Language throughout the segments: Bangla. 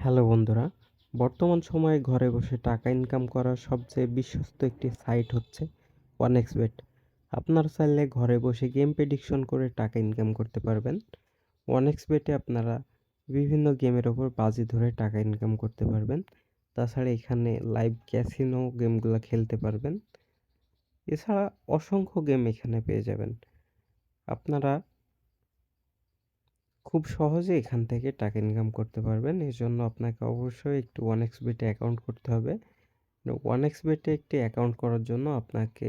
হ্যালো বন্ধুরা, বর্তমান সময়ে ঘরে বসে টাকা ইনকাম করার সবচেয়ে বিশ্বস্ত একটি সাইট হচ্ছে OneXBet। আপনারা চাইলে ঘরে বসে গেম প্রেডিকশন করে টাকা ইনকাম করতে পারবেন। OneXBet-এ আপনারা বিভিন্ন গেমের ওপর বাজি ধরে টাকা ইনকাম করতে পারবেন। তাছাড়া এখানে লাইভ ক্যাসিনো গেমগুলো খেলতে পারবেন। এছাড়া অসংখ্য গেম এখানে পেয়ে যাবেন। আপনারা খুব সহজে এখান থেকে টাকা ইনকাম করতে পারবেন। এজন্য আপনাকে অবশ্যই একটু OneXBet-এ অ্যাকাউন্ট করতে হবে। OneXBet-এ একটি অ্যাকাউন্ট করার জন্য আপনাকে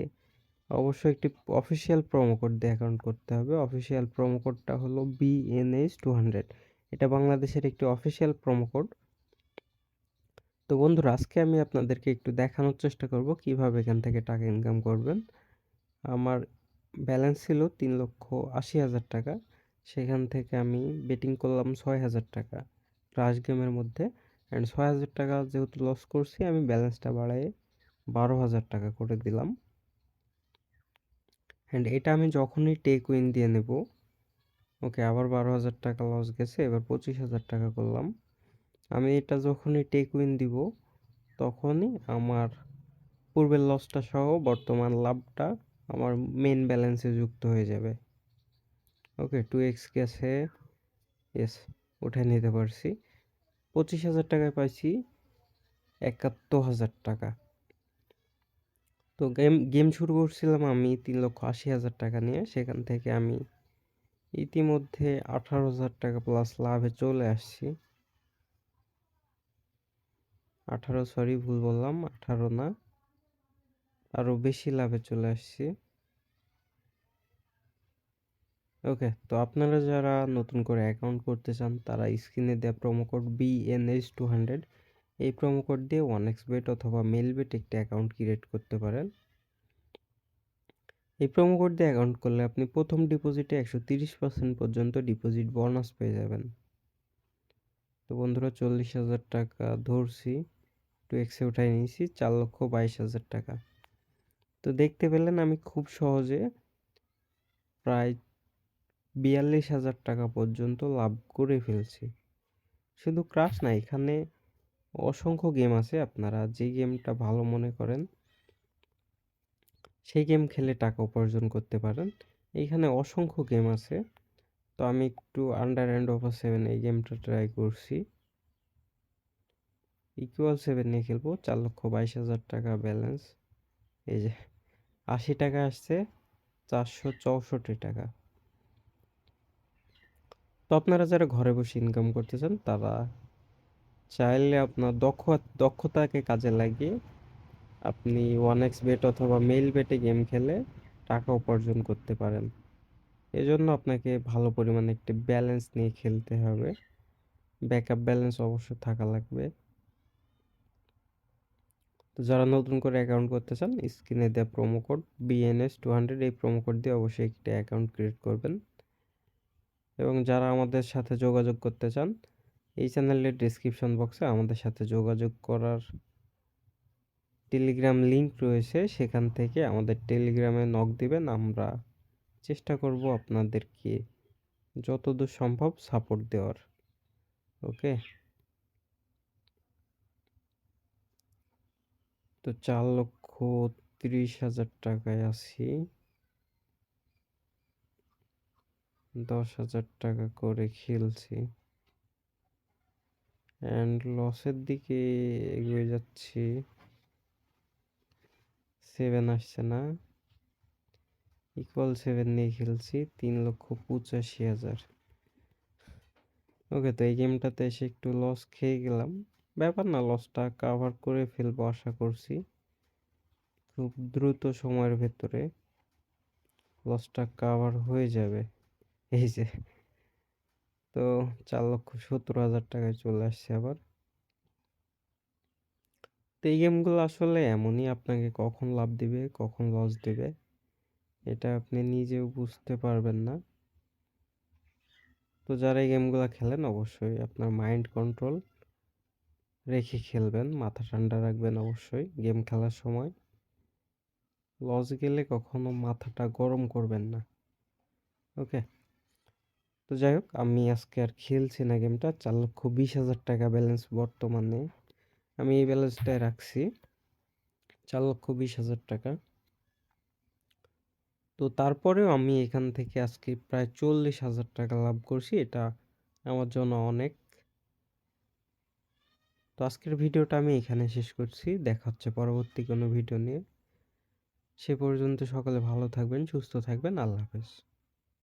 অবশ্যই একটি অফিসিয়াল প্রোমো কোড দিয়ে অ্যাকাউন্ট করতে হবে। অফিসিয়াল প্রোমো কোডটা হলো BNH200। এটা বাংলাদেশের একটি অফিসিয়াল প্রোমো কোড। তো বন্ধুরা, আজকে আমি আপনাদেরকে একটু দেখানোর চেষ্টা করব কিভাবে এখান থেকে টাকা ইনকাম করবেন। আমার ব্যালেন্স ছিল 3,80,000 টাকা। সেখান থেকে আমি বেটিং করলাম 6,000 টাকা ক্রাশ গেমের মধ্যে। অ্যান্ড 6,000 টাকা যেহেতু লস করছি, আমি ব্যালেন্সটা বাড়ায়ে 12,000 টাকা করে দিলাম। অ্যান্ড এটা আমি যখনই টেক উইন দিয়ে নেব, ওকে, আবার 12,000 টাকা লস গেছে, এবার 25,000 টাকা করলাম। আমি এটা যখনই টেক উইন দিব, তখনই আমার পূর্বের লসটা সহ বর্তমান লাভটা আমার মেন ব্যালেন্সে যুক্ত হয়ে যাবে। ওকে, 2x গেছে, ইয়েস, উঠে নিতে পারছি। 25,000 টাকায় পাইছি 71,000 টাকা। তো গেম শুরু করছিলাম আমি 3,80,000 টাকা নিয়ে। সেখান থেকে আমি ইতিমধ্যে 18,000 টাকা প্লাস লাভে চলে আসছি। 18, সরি ভুল বললাম, 18 না, আরও বেশি লাভে চলে আসছি। ওকে, তো আপনারা যারা নতুন করে অ্যাকাউন্ট করতে চান, তারা স্ক্রিনে দেওয়া প্রোমো কোড BNH200, এই প্রোমো কোড দিয়ে OneXBet অথবা মেলবেট একটি অ্যাকাউন্ট ক্রিয়েট করতে পারেন। এই প্রোমো কোড দিয়ে অ্যাকাউন্ট করলে আপনি প্রথম ডিপোজিটে 130% পর্যন্ত ডিপোজিট বোনাস পেয়ে যাবেন। তো বন্ধুরা, 40,000 টাকা ধরছি, 2x-এ উঠাই নিয়েছি 4,22,000 টাকা। তো দেখতে পেলেন আমি খুব সহজে প্রায় 42,000 টাকা পর্যন্ত লাভ করে ফেলছি। শুধু ক্রাশ না, এখানে অসংখ্য গেম আছে। আপনারা যে গেমটা ভালো মনে করেন সেই গেম খেলে টাকা উপার্জন করতে পারেন। এইখানে অসংখ্য গেম আছে। তো আমি একটু আন্ডার অ্যান্ড ওভার 7 এই গেমটা ট্রাই করছি। ইকুয়াল 7 নিয়ে খেলবো। 4,22,000 টাকা ব্যালেন্স। এই যে 80 টাকা আসছে, 464 টাকা। তো আপনারা যারা ঘরে বসে ইনকাম করতে চান, তারা চাইলে আপনার দক্ষতাকে কাজে লাগিয়ে আপনি OneXBet অথবা মেইলবেটে গেম খেলে টাকা উপার্জন করতে পারেন। এজন্য আপনাকে ভালো পরিমাণে একটি ব্যালেন্স নিয়ে খেলতে হবে। ব্যাকআপ ব্যালেন্স অবশ্যই থাকা লাগবে। তো যারা নতুন করে অ্যাকাউন্ট করতে চান, স্ক্রিনে দেওয়া প্রোমো কোড BNS200, এই প্রোমো কোড দিয়ে অবশ্যই একটি অ্যাকাউন্ট ক্রিয়েট করবেন। এবং যারা আমাদের সাথে যোগাযোগ করতে চান, এই চ্যানেলের ডিসক্রিপশন বক্সে আমাদের সাথে যোগাযোগ করার টেলিগ্রাম লিংক রয়েছে। সেখান থেকে আমাদের টেলিগ্রামে নক দিবেন। আমরা চেষ্টা করব আপনাদেরকে যতদূর সম্ভব সাপোর্ট দেওয়ার। ওকে, তো 4,30,000 টাকায় আছি। 10,000 টাকা করে খেলছি অ্যান্ড লসের দিকে এগিয়ে যাচ্ছি। 7 আসছে না, ইকুয়াল 7 নিয়ে খেলছি 3,85,000। ওকে, তো এই গেমটাতে এসে একটু লস খেয়ে গেলাম। ব্যাপার না, লসটা কাভার করে ফেলবো আশা করছি খুব দ্রুত সময়ের ভেতরে লসটা কাভার হয়ে যাবে। এই যে, তো 4,70,000 টাকায় চলে আসছে আবার। তো এই গেমগুলো আসলে এমনই, আপনাকে কখন লাভ দিবে কখন লস দিবে এটা আপনি নিজেও বুঝতে পারবেন না। তো যারা এই গেমগুলো খেলেন, অবশ্যই আপনার মাইন্ড কন্ট্রোল রেখে খেলবেন, মাথা ঠান্ডা রাখবেন অবশ্যই গেম খেলার সময়। লস গেলে কখনো মাথাটা গরম করবেন না। ওকে, তো যাই হোক, আমি আজকে আর খেলছি না গেমটা। 4,20,000 টাকা ব্যালেন্স বর্তমানে। আমি এই ব্যালেন্সটাই রাখছি, 4,20,000 টাকা। তো তারপরেও আমি এখান থেকে আজকে প্রায় 40,000 টাকা লাভ করছি। এটা আমার জন্য অনেক। তো আজকের ভিডিওটা আমি এখানে শেষ করছি। দেখা হচ্ছে পরবর্তী কোনো ভিডিও নিয়ে। সে পর্যন্ত সকলে ভালো থাকবেন, সুস্থ থাকবেন। আল্লাহ হাফেজ।